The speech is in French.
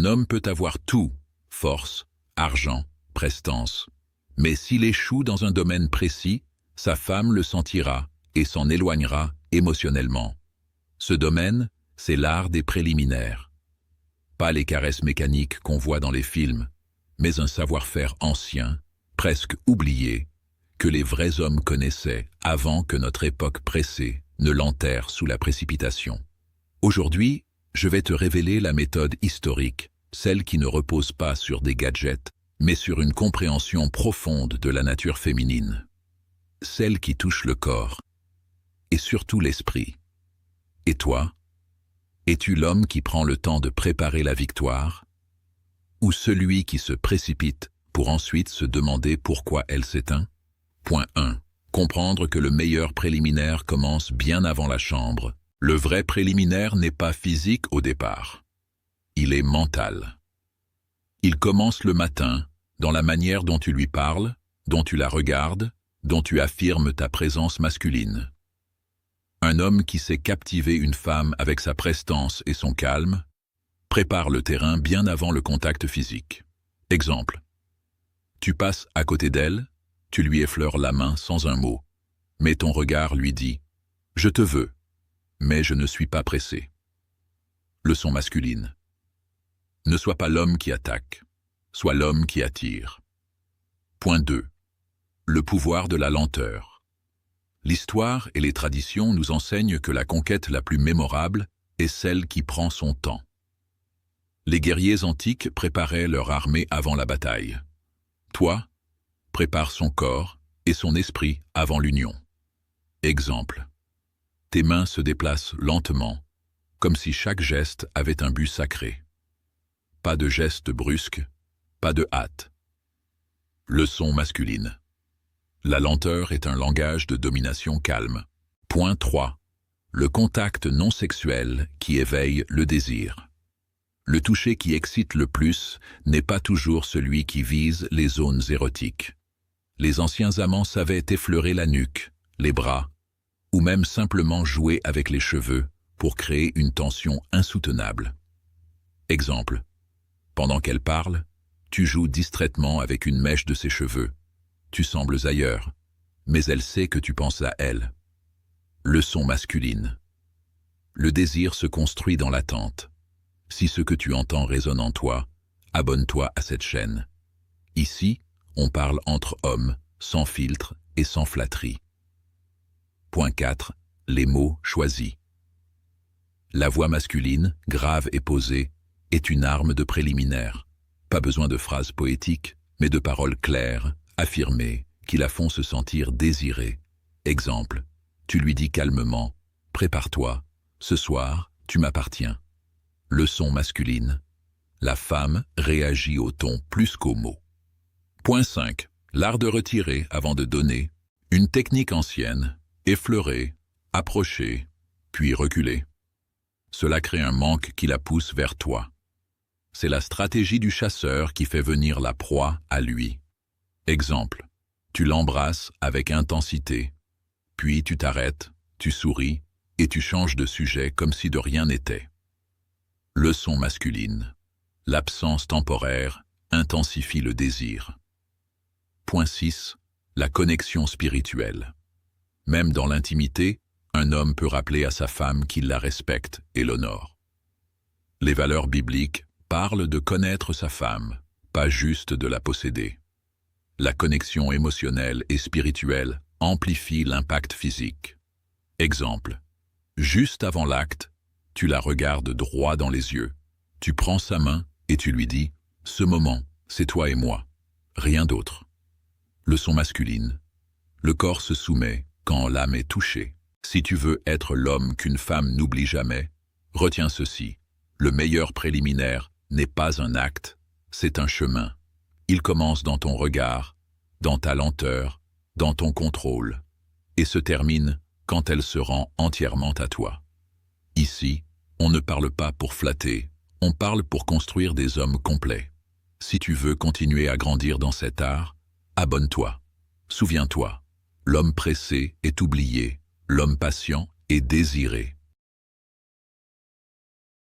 Un homme peut avoir tout, force, argent, prestance. Mais s'il échoue dans un domaine précis, sa femme le sentira et s'en éloignera émotionnellement. Ce domaine, c'est l'art des préliminaires. Pas les caresses mécaniques qu'on voit dans les films, mais un savoir-faire ancien, presque oublié, que les vrais hommes connaissaient avant que notre époque pressée ne l'enterre sous la précipitation. Aujourd'hui, je vais te révéler la méthode historique, celle qui ne repose pas sur des gadgets, mais sur une compréhension profonde de la nature féminine. Celle qui touche le corps, et surtout l'esprit. Et toi, es-tu l'homme qui prend le temps de préparer la victoire, ou celui qui se précipite pour ensuite se demander pourquoi elle s'éteint? Point 1. Comprendre que le meilleur préliminaire commence bien avant la chambre. Le vrai préliminaire n'est pas physique au départ. Il est mental. Il commence le matin, dans la manière dont tu lui parles, dont tu la regardes, dont tu affirmes ta présence masculine. Un homme qui sait captiver une femme avec sa prestance et son calme prépare le terrain bien avant le contact physique. Exemple. Tu passes à côté d'elle, tu lui effleures la main sans un mot, mais ton regard lui dit « Je te veux, mais je ne suis pas pressé ». Leçon masculine. Ne sois pas l'homme qui attaque, sois l'homme qui attire. Point 2. Le pouvoir de la lenteur. L'histoire et les traditions nous enseignent que la conquête la plus mémorable est celle qui prend son temps. Les guerriers antiques préparaient leur armée avant la bataille. Toi, prépare son corps et son esprit avant l'union. Exemple. Tes mains se déplacent lentement, comme si chaque geste avait un but sacré. Pas de geste brusque, pas de hâte. Leçon masculine. La lenteur est un langage de domination calme. Point 3. Le contact non sexuel qui éveille le désir. Le toucher qui excite le plus n'est pas toujours celui qui vise les zones érotiques. Les anciens amants savaient effleurer la nuque, les bras, ou même simplement jouer avec les cheveux pour créer une tension insoutenable. Exemple. Pendant qu'elle parle, tu joues distraitement avec une mèche de ses cheveux. Tu sembles ailleurs, mais elle sait que tu penses à elle. Leçon masculine. Le désir se construit dans l'attente. Si ce que tu entends résonne en toi, abonne-toi à cette chaîne. Ici, on parle entre hommes, sans filtre et sans flatterie. Point 4. Les mots choisis. La voix masculine, grave et posée, est une arme de préliminaire. Pas besoin de phrases poétiques, mais de paroles claires, affirmées, qui la font se sentir désirée. Exemple. Tu lui dis calmement « Prépare-toi, ce soir, tu m'appartiens ». Leçon masculine. La femme réagit au ton plus qu'aux mots. Point 5. L'art de retirer avant de donner. Une technique ancienne, effleurer, approcher, puis reculer. Cela crée un manque qui la pousse vers toi. C'est la stratégie du chasseur qui fait venir la proie à lui. Exemple. Tu l'embrasses avec intensité, puis tu t'arrêtes, tu souris et tu changes de sujet comme si de rien n'était. Leçon masculine. L'absence temporaire intensifie le désir. Point 6. La connexion spirituelle. Même dans l'intimité, un homme peut rappeler à sa femme qu'il la respecte et l'honore. Les valeurs bibliques parlent de connaître sa femme, pas juste de la posséder. La connexion émotionnelle et spirituelle amplifie l'impact physique. Exemple. Juste avant l'acte, tu la regardes droit dans les yeux. Tu prends sa main et tu lui dis « Ce moment, c'est toi et moi, rien d'autre ». Leçon masculine. Le corps se soumet quand l'âme est touchée. Si tu veux être l'homme qu'une femme n'oublie jamais, retiens ceci. Le meilleur préliminaire n'est pas un acte, c'est un chemin. Il commence dans ton regard, dans ta lenteur, dans ton contrôle, et se termine quand elle se rend entièrement à toi. Ici, on ne parle pas pour flatter, on parle pour construire des hommes complets. Si tu veux continuer à grandir dans cet art, abonne-toi. Souviens-toi, l'homme pressé est oublié, l'homme patient est désiré.